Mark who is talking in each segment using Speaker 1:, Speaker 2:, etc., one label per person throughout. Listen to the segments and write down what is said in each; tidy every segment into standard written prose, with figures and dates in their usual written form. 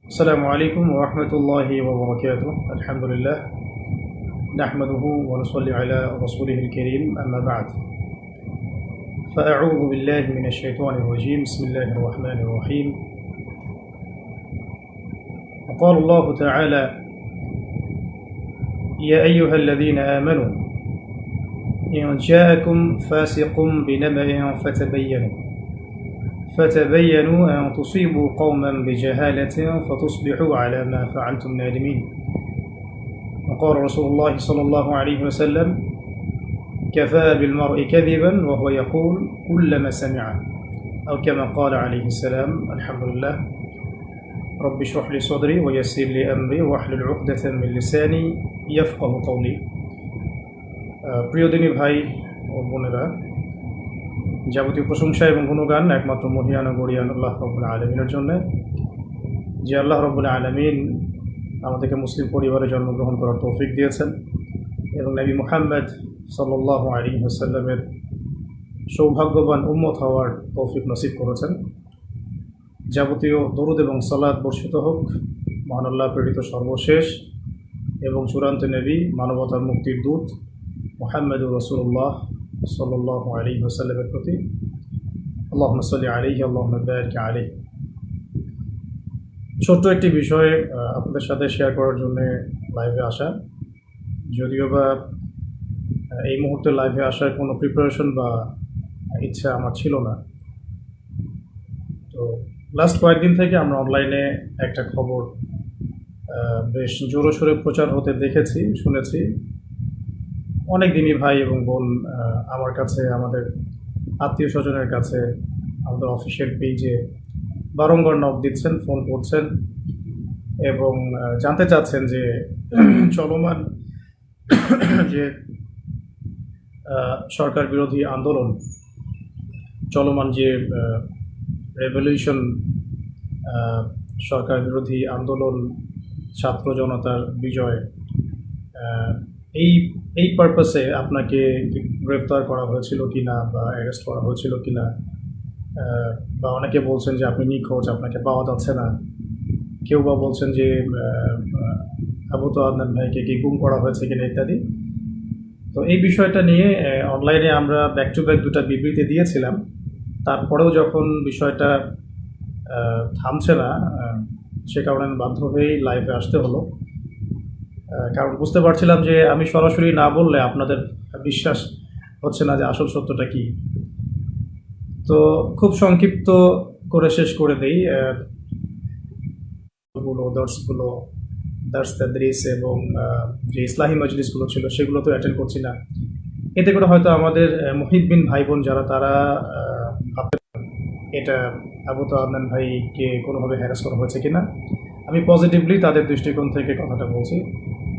Speaker 1: السلام عليكم ورحمة الله وبركاته. الحمد لله نحمده ونصلي على رسوله الكريم، أما بعد، فأعوذ بالله من الشيطان الرجيم. بسم الله الرحمن الرحيم. وقال الله تعالى: يا أيها الذين آمنوا إن جاءكم فاسق بنبأ فتبينوا أن تصيبوا قوما بجهالة فتصبحوا على ما فعلتم نادمين. وقال رسول الله صلى الله عليه وسلم: كفى بالمرء كذبا وهو يقول كلما سمع، أو كما قال عليه السلام. الحمد لله. رب اشرح لي صدري ويسر لي أمري واحلل عقدة من لساني يفقه قولي. প্রিয় দিনী ভাই ও বোনেরা, যাবতীয় প্রশংসা এবং গুণগান একমাত্র মহিয়ান ও গরিয়ান আল্লাহ রাব্বুল আলামিনের জন্য, যে আল্লাহ রাব্বুল আলামিন আমাদেরকে মুসলিম পরিবারে জন্মগ্রহণ করার তৌফিক দিয়েছেন এবং নবী মুহাম্মদ সাল্লাল্লাহু আলাইহি ওয়াসাল্লামের সৌভাগ্যবান উম্মত হওয়ার তৌফিক নসিব করেছেন। যাবতীয় দরুদ এবং সালাত বর্ষিত হোক মহান আল্লাহ প্রেরিত সর্বশেষ এবং চূড়ান্ত নবী, মানবতার মুক্তির দূত মুহাম্মদুর রাসূলুল্লাহ সাল্লাল্লাহু আলাইহি ওয়াসাল্লামের প্রতি। আল্লাহুম্মা সাল্লি আলাইহি আল্লাহুম্মা বারিক আলাইহি। ছোট্ট একটি বিষয় আপনাদের সাথে শেয়ার করার জন্য লাইভে আসা, যদিও বা এই মুহূর্তে লাইভে আসার কোনো প্রিপারেশন বা ইচ্ছা আমার ছিল না। তো লাস্ট কয়েকদিন থেকে আমরা অনলাইনে একটা খবর বেশ জোরসোরে প্রচার হতে দেখেছি, শুনেছি। অনেক দিনই ভাই এবং বোন আমার কাছে, আমাদের আত্মীয় স্বজনের কাছে, আমাদের অফিসিয়াল পেজে বারংবার নক দিচ্ছেন, ফোন করছেন এবং জানতে চাচ্ছেন যে চলমান যে সরকার বিরোধী আন্দোলন, চলমান যে রেভলিউশন, সরকার বিরোধী আন্দোলন, ছাত্র জনতার বিজয়, এই পারপাসে আপনাকে গ্রেফতার করা হয়েছিল কিনা বা অ্যারেস্ট করা হয়েছিল কিনা, বা অনেকে বলছেন যে আপনি নিখোঁজ, আপনাকে পাওয়া যাচ্ছে না। কেউ বা বলছেন যে আবু তো আদনান ভাইকে কি গুম করা হয়েছে কিনা ইত্যাদি। তো এই বিষয়টা নিয়ে অনলাইনে আমরা ব্যাক টু ব্যাক দুটা বিবৃতি দিয়েছিলাম। তারপরেও যখন বিষয়টা থামছে না, সে কারণে বাধ্য হয়েই লাইভে আসতে হলো। কারণ বুঝতে পারছিলাম যে আমি সরাসরি না বললে আপনাদের বিশ্বাস হচ্ছে না যে আসল সত্যটা কী। তো খুব সংক্ষিপ্ত করে শেষ করে দেই। দার্স তাদরিস এবং যে ইসলাহি মজলিসগুলো ছিল সেগুলো তো অ্যাটেন্ড করছি না। এতে করে হয়তো আমাদের মুহিব্বিন ভাই বোন যারা, তারা ভাবতে এটা আবু তো আদনান ভাইকে কোনোভাবে হ্যারাস করা হয়েছে কিনা। আমি পজিটিভলি তাদের দৃষ্টিকোণ থেকে কথাটা বলছি।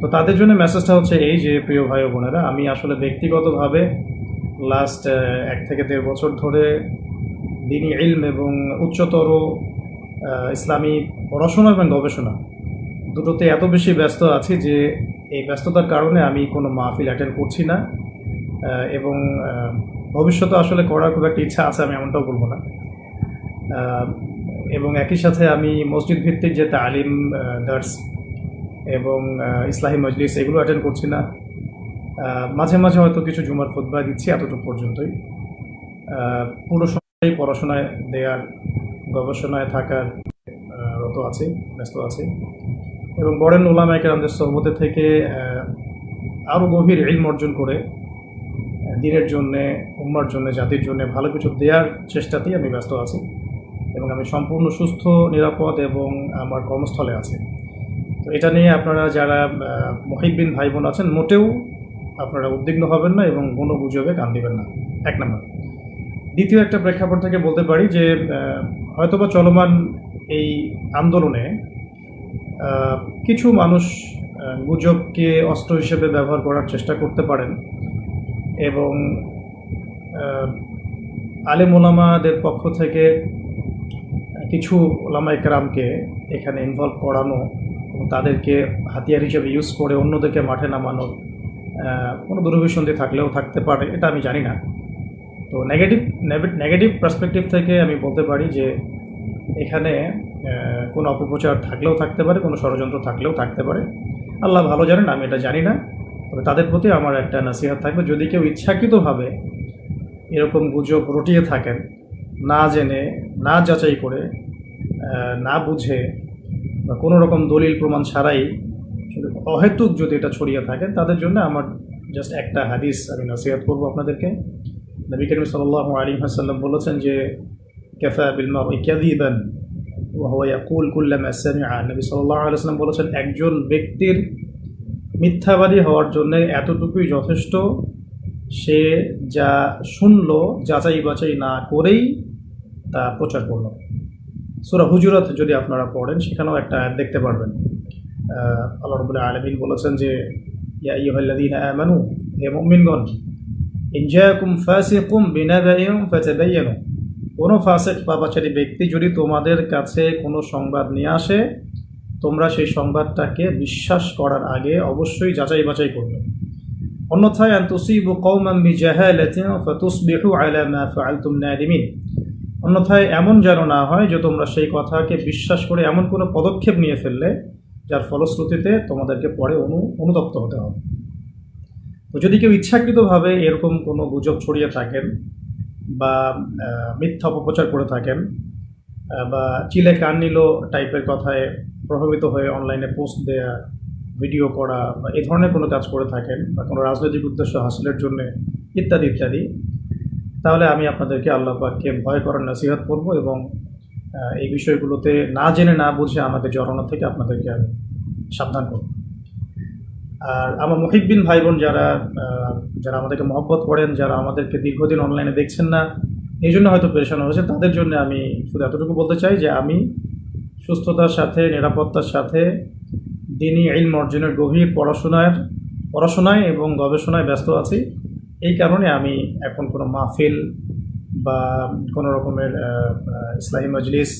Speaker 1: তো তাদের জন্য মেসেজটা হচ্ছে এই যে, প্রিয় ভাই ও বোনেরা, আমি আসলে ব্যক্তিগতভাবে লাস্ট 1 থেকে 1.5 বছর ধরে দ্বীনি ইলম এবং উচ্চতর ইসলামী পড়াশোনা এবং গবেষণা দুটোতে এত বেশি ব্যস্ত আছি যে এই ব্যস্ততার কারণে আমি কোনো মাহফিল অ্যাটেন্ড করছি না, এবং ভবিষ্যতে আসলে করার খুব একটা ইচ্ছা আছে, আমি এমনটাও বলবো না। এবং একই সাথে আমি মসজিদ ভিত্তিক যে তালিম, দার্স এবং ইসলাহি মজলিস এগুলো অ্যাটেন্ড করছি না। মাঝে মাঝে হয়তো কিছু জুমার খুতবা দিচ্ছি, এতটুকু পর্যন্তই। পুরো সময় পড়াশোনায় দেওয়ার, গবেষণায় থাকার রত আছি, ব্যস্ত আছি। এবং বরেন উলামায়ে কেরামদের সোহবতে থেকে আরও গভীর ইলম অর্জন করে দ্বীনের জন্যে, উম্মার জন্যে, জাতির জন্যে ভালো কিছু দেওয়ার চেষ্টাতেই আমি ব্যস্ত আছি। এবং আমি সম্পূর্ণ সুস্থ, নিরাপদ এবং আমার কর্মস্থলে আছি। তো এটা নিয়ে আপনারা যারা মুহিব্বিন ভাই বোন আছেন, মোটেও আপনারা উদ্বিগ্ন হবেন না এবং কোনো গুজবে কান দিবেন না, 1 নম্বর। দ্বিতীয় একটা প্রেক্ষাপট থেকে বলতে পারি যে হয়তোবা চলমান এই আন্দোলনে কিছু মানুষ গুজবকে অস্ত্র হিসেবে ব্যবহার করার চেষ্টা করতে পারেন এবং আলেম ওলামাদের পক্ষ থেকে কিছু ওলামায়ে কেরামকে এখানে ইনভলভ করানো এবং তাদেরকে হাতিয়ার হিসেবে ইউজ করে অন্যদেরকে মাঠে নামানোর কোনো দুরভিসন্ধি থাকলেও থাকতে পারে, এটা আমি জানি না। তো নেগেটিভ পার্সপেক্টিভ থেকে আমি বলতে পারি যে এখানে কোনো অপপ্রচার থাকলেও থাকতে পারে, কোনো ষড়যন্ত্র থাকলেও থাকতে পারে। আল্লাহ ভালো জানেন, আমি এটা জানি না। তবে তাদের প্রতি আমার একটা নসিহত থাকবে, যদি কেউ ইচ্ছাকৃতভাবে এরকম গুজব রটিয়ে থাকেন, না জেনে, না যাচাই করে, না বুঝে বা কোনো রকম দলিল প্রমাণ ছাড়াই শুধু অহেতুক যদি এটা ছড়িয়ে থাকে, তাদের জন্য আমার জাস্ট একটা হাদিস আমি নসিহত করবো আপনাদেরকে। নবী করিম সাল্লাল্লাহু আলাইহি ওয়াসাল্লাম বলেছেন যে কাফা বিল মারই কাযিবান ওয়া হুয়া ইয়াকুল কুল্লামা সামিআ। নবী সাল্লাল্লাহু আলাইহি ওয়াসাল্লাম বলেছেন, একজন ব্যক্তির মিথ্যাবাদী হওয়ার জন্য এতটুকুই যথেষ্ট, সে যা শুনলো যাচাই বাছাই না করেই তা প্রচার করল। সূরা হুজুরাত যদি আপনারা পড়েন, সেখানেও একটা আয়াত দেখতে পারবেন। আল্লাহ রাব্বুল আলামিন বলেছেন যে ইয়া আইয়ুহাল্লাযীনা আমানু, হে মুমিনগণ, ইন জাআকুম ফাসিকুম বিনাবাইন ফাতাবায়ানু, কোনো ফাসিক পাপাচারী ব্যক্তি যদি তোমাদের কাছে কোনো সংবাদ নিয়ে আসে, তোমরা সেই সংবাদটাকে বিশ্বাস করার আগে অবশ্যই যাচাই বাছাই করবে। অন্যথায় আন তুসিবু কওমান বিজাহালাতিন ফাতুসবিহু আলা মা ফাআলতুম নাদিমিন, অন্যথায় এমন যেন না হয় যে তোমরা সেই কথাকে বিশ্বাস করে এমন কোনো পদক্ষেপ নিয়ে ফেললে যার ফলশ্রুতিতে তোমাদেরকে পরে অনুতপ্ত হতে হবে। তো যদি কেউ ইচ্ছাকৃতভাবে এরকম কোনো গুজব ছড়িয়ে থাকেন বা মিথ্যা অপপ্রচার করে থাকেন বা চিলে কান নিল টাইপের কথায় প্রভাবিত হয়ে অনলাইনে পোস্ট দেয়া, ভিডিও করা বা এই ধরনের কোনো কাজ করে থাকেন বা কোনো রাজনৈতিক উদ্দেশ্য হাসিলের জন্য ইত্যাদি ইত্যাদি, তাহলে আমি আপনাদেরকে আল্লাহ পাককে ভয় করার নসিহত করব এবং এই বিষয়গুলোতে না জেনে না বুঝে আমাকে জড়ানো থেকে আপনাদেরকে আমি সাবধান করব। আর আমার মুহিব্বিন ভাই বোন যারা যারা আমাদেরকে মহব্বত করেন, যারা আমাদেরকে দীর্ঘদিন অনলাইনে দেখছেন না, এই জন্য হয়তো পেরেশান হয়েছে, তাদের জন্য আমি শুধু এতটুকু বলতে চাই যে আমি সুস্থতার সাথে, নিরাপত্তার সাথে দ্বীনি ইলম অর্জনের গভীর পড়াশোনায় এবং গবেষণায় ব্যস্ত আছি। এই কারণে আমি এখন কোনো মাহফিল বা কোনো রকমের ইসলামী মজলিস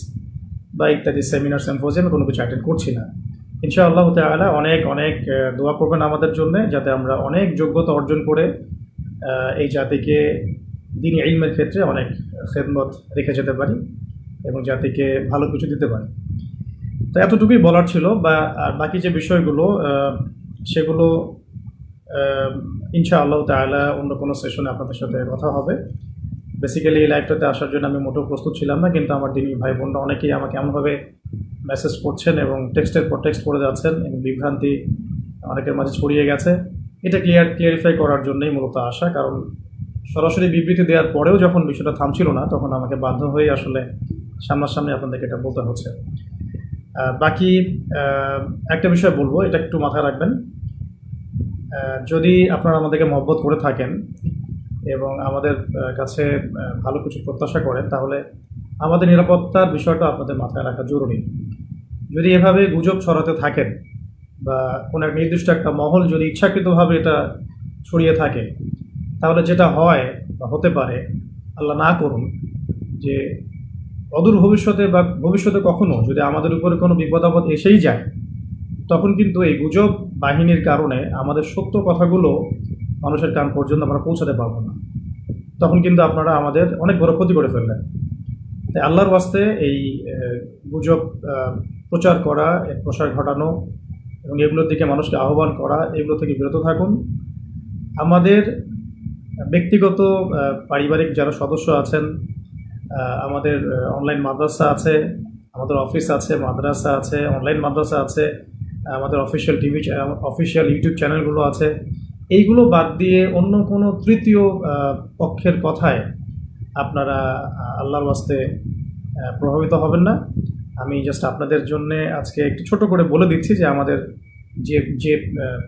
Speaker 1: বা ইত্যাদি সেমিনার সিম্পোজিয়ামে কোনো কিছু অ্যাটেন্ড করছি না। ইনশাআল্লাহ তাআলা অনেক অনেক দোয়া করবেন আমাদের জন্য, যাতে আমরা অনেক যোগ্যতা অর্জন করে এই জাতিকে দ্বীনি ইলমের ক্ষেত্রে অনেক খেদমত রেখে যেতে পারি এবং জাতিকে ভালো কিছু দিতে পারি। তো এতটুকুই বলার ছিল। আর বাকি যে বিষয়গুলো সেগুলো ইনশাআল্লাহ তাআলা অন্য কোনো সেশনে আপনাদের সাথে কথা হবে। বেসিক্যালি এই লাইভটাতে আসার জন্য আমি মোটেও প্রস্তুত ছিলাম না, কিন্তু আমার দিনী ভাই বোনরা অনেকেই আমাকে এমনভাবে মেসেজ করছেন এবং টেক্সটের পর টেক্সট করে যাচ্ছেন এবং বিভ্রান্তি অনেকের মাঝে ছড়িয়ে গেছে। এটা ক্লিয়ারিফাই করার জন্যই মূলত আসা, কারণ সরাসরি বিবৃতি দেওয়ার পরেও যখন বিষয়টা থামছিল না, তখন আমাকে বাধ্য হয়ে আসলে সামনাসামনি আপনাদেরকে এটা বলতে হচ্ছে। বাকি একটা বিষয় বলবো, এটা একটু মাথায় রাখবেন। যদি আপনারা আমাদেরকে মহব্বত করে থাকেন এবং আমাদের কাছে ভালো কিছু প্রত্যাশা করেন, তাহলে আমাদের নিরাপত্তার বিষয়টা আপনাদের মাথায় রাখা জরুরি। যদি এভাবে গুজব ছড়াতে থাকেন বা কোনো এক নির্দিষ্ট একটা মহল যদি ইচ্ছাকৃতভাবে এটা ছড়িয়ে থাকে, তাহলে যেটা হয় বা হতে পারে, আল্লাহ না করুন, যে অদূর ভবিষ্যতে বা ভবিষ্যতে কখনো যদি আমাদের উপরে কোনো বিপদ আপদ এসেই যায়, তখন কিন্তু এই গুজব বাহিনীর কারণে আমাদের সত্য কথাগুলো মানুষের কান পর্যন্ত আমরা পৌঁছাতে পারবো না। তখন কিন্তু আপনারা আমাদের অনেক বড় ক্ষতি করে ফেললেন। তাই আল্লাহর ওয়াস্তে এই গুজব প্রচার করা, এর প্রসার ঘটানো এবং এগুলোর দিকে মানুষকে আহ্বান করা, এগুলো থেকে বিরত থাকুন। আমাদের ব্যক্তিগত পারিবারিক যারা সদস্য আছেন, আমাদের অনলাইন মাদ্রাসা আছে, আমাদের অফিস আছে, মাদ্রাসা আছে, অনলাইন মাদ্রাসা আছে, আমাদের অফিসিয়াল ইউটিউব চ্যানেলগুলো আছে, এইগুলো বাদ দিয়ে অন্য কোনো তৃতীয় পক্ষের কথায় আপনারা আল্লাহর ওয়াস্তে প্রভাবিত হবেন না। আমি জাস্ট আপনাদের জন্য আজকে একটু ছোট করে বলে দিচ্ছি যে আমাদের যে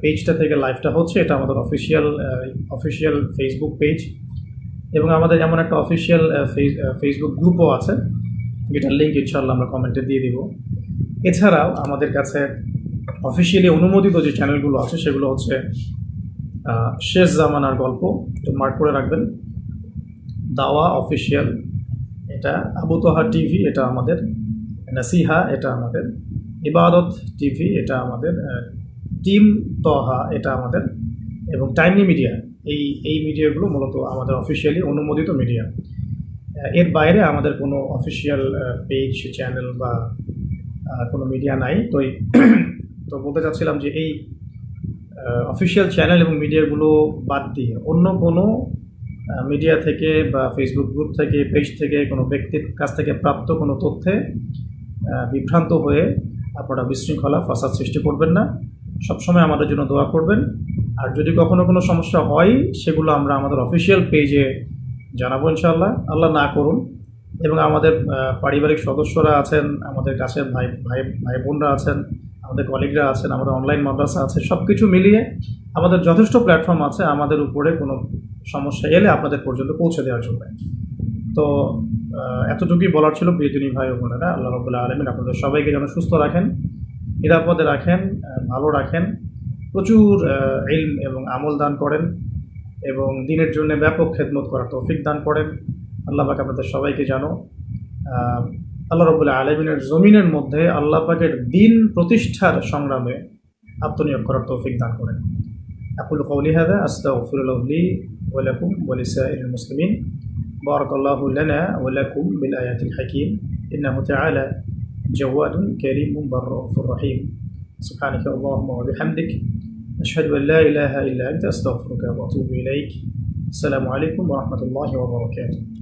Speaker 1: পেজটা থেকে লাইভটা হচ্ছে, এটা আমাদের অফিসিয়াল ফেসবুক পেজ এবং আমাদের এমন একটা অফিসিয়াল ফেসবুক গ্রুপও আছে, যেটার লিঙ্ক ইনশাআল্লাহ আমরা কমেন্টে দিয়ে দিব। এছাড়াও আমাদের কাছে অফিসিয়ালি অনুমোদিত যে চ্যানেলগুলো আছে, সেগুলো হচ্ছে শেষ জামানার গল্প, তো মার্ক করে রাখবেন, দাওয়া অফিসিয়াল, এটা আবু তোহা টিভি, এটা আমাদের নাসিহা, এটা আমাদের ইবাদত টিভি, এটা আমাদের টিম তোহা, এটা আমাদের, এবং টাইমলি মিডিয়া। এই মিডিয়াগুলো মূলত আমাদের অফিসিয়ালি অনুমোদিত মিডিয়া। এর বাইরে আমাদের কোনো অফিসিয়াল পেজ, চ্যানেল বা কোনো মিডিয়া নাই। তো বলতে চাচ্ছিলাম যে এই অফিসিয়াল চ্যানেল এবং মিডিয়াগুলো বাদ দিয়ে অন্য কোনো মিডিয়া থেকে বা ফেসবুক গ্রুপ থেকে, পেজ থেকে, কোনো ব্যক্তির কাছ থেকে প্রাপ্ত কোনো তথ্যে বিভ্রান্ত হয়ে আপনারা বিশৃঙ্খলা, ফাসাদ সৃষ্টি করবেন না। সবসময় আমাদের জন্য দোয়া করবেন। আর যদি কখনো কোনো সমস্যা হয়, সেগুলো আমরা আমাদের অফিসিয়াল পেজে জানাবো ইনশাআল্লাহ। আল্লাহ না করুন। এবং আমাদের পারিবারিক সদস্যরা আছেন, আমাদের কাছের ভাই বোনরা আছেন, আমাদের কলিগরা আছেন, আমাদের অনলাইন মাদ্রাসা আছে, সব কিছু মিলিয়ে আমাদের যথেষ্ট প্ল্যাটফর্ম আছে আমাদের উপরে কোনো সমস্যা এলে আপনাদের পর্যন্ত পৌঁছে দেওয়ার জন্য। তো এতটুকুই বলার ছিল প্রিয়জনী ভাই ও বোনেরা। আল্লাহ রাব্বুল আলামিন আপনাদের সবাইকে যেন সুস্থ রাখেন, নিরাপদে রাখেন, ভালো রাখেন, প্রচুর ইলম এবং আমল দান করেন এবং দিনের জন্য ব্যাপক খেদমত করার তৌফিক দান করেন। আল্লাহ পাক আপনাদের সবাইকে যেন আল্লাহ রাব্বুল আলামিনের জমিনের মধ্যে আল্লাহ পাকের দিন প্রতিষ্ঠার সংগ্রামে আত্মনিয়োগ করার তৌফিক দান করেন। আকুলু কওলি হাযা আস্তাগফিরুল্লাহ লি ওয়া লাকুম ওয়া লিসাইরিল মুসলিমিন। বারাকাল্লাহু লানা ওয়া লাকুম বিল আয়াতিল হাকীম। ইন্নাহু তাআলা জাওয়াদুন কারীমুন বাররাউফুর রহিম। সুবহানাকা আল্লাহুম্মা ওয়া বিহামদিক আশহাদু আন লা ইলাহা ইল্লা আনতা আস্তাগফিরুকা ওয়া আতুবু ইলাইক। আসসালামু আলাইকুম ওয়া রাহমাতুল্লাহি ওয়া বারাকাতুহু।